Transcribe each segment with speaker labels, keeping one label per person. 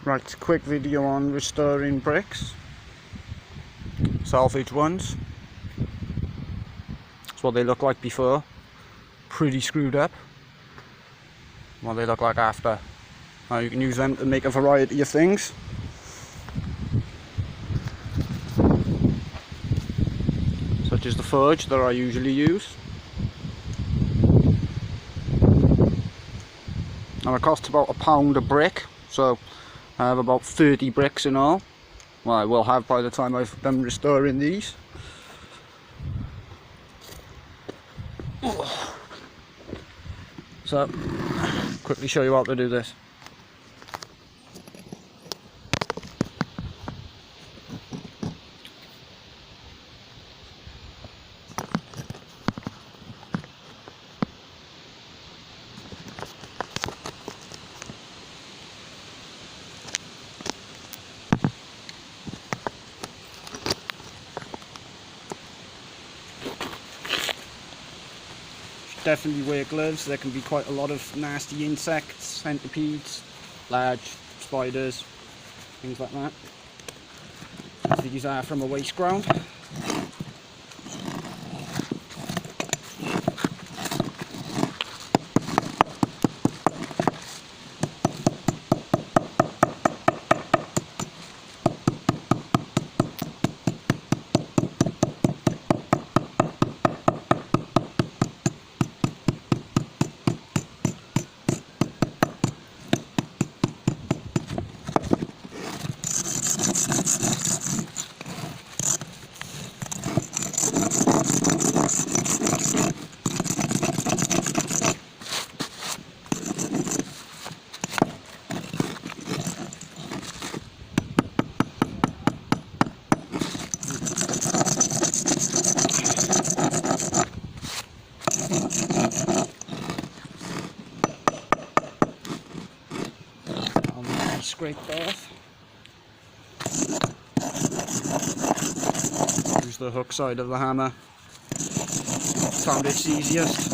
Speaker 1: Right, quick video on restoring bricks, salvage ones. That's what they look like before, pretty screwed up. What they look like after. Now you can use them to make a variety of things. Such as the forge that I usually use. And it costs about £1 a brick, so I have about 30 bricks in all. Well, I will have by the time I've done restoring these. So, quickly show you how to do this. Definitely wear gloves. There can be quite a lot of nasty insects, centipedes, large spiders, things like that. These are from a waste ground. Scraped off. Use the hook side of the hammer. Found it's easiest.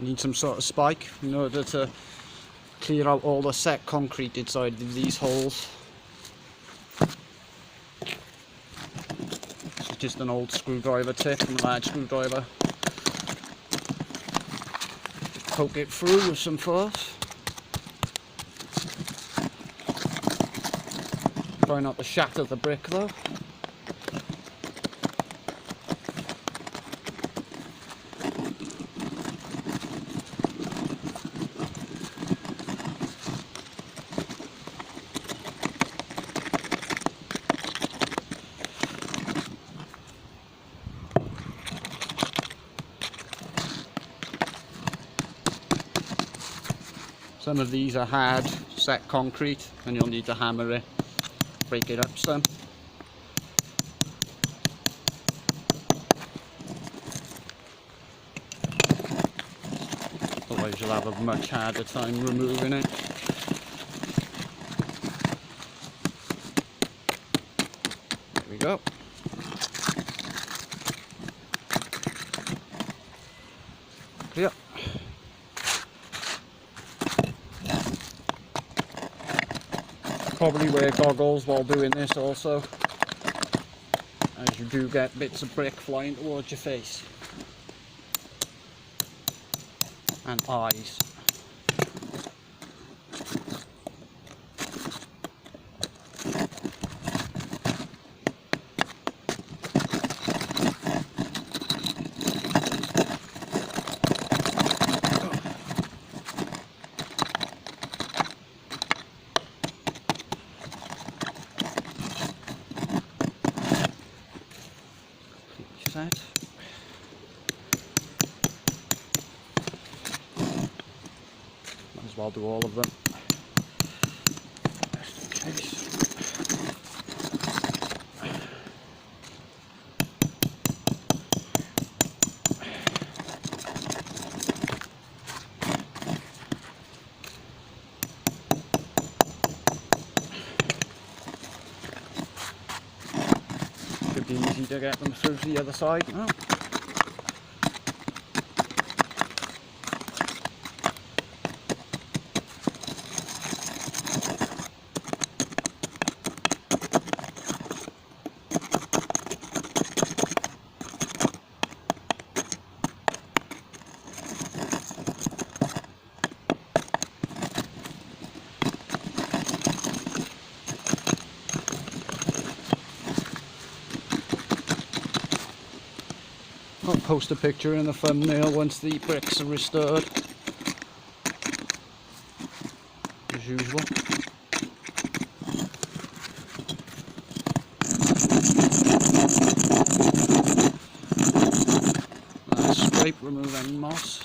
Speaker 1: Need some sort of spike in order to clear out all the set concrete inside of these holes. This is just an old screwdriver tip, a large screwdriver. Poke it through with some force. Try not to shatter the brick though. Some of these are hard set concrete and you'll need to hammer it, break it up some. Otherwise you'll have a much harder time removing it. There we go. Clear. Probably wear goggles while doing this also, as you do get bits of brick flying towards your face and eyes. set. Might as well do all of them, just in case. Should be easy to get them through to the other side now. I'll post a picture in the thumbnail once the bricks are restored, as usual. Scrape, remove any moss.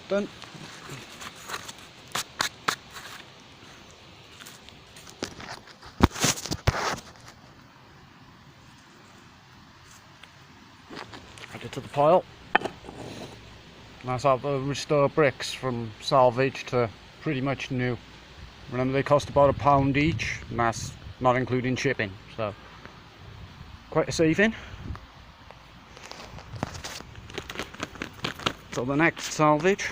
Speaker 1: Done. Add it to the pile. That's how the restored bricks from salvage to pretty much new. Remember, they cost about £1 each, and that's not including shipping, so quite a saving. Till the next salvage.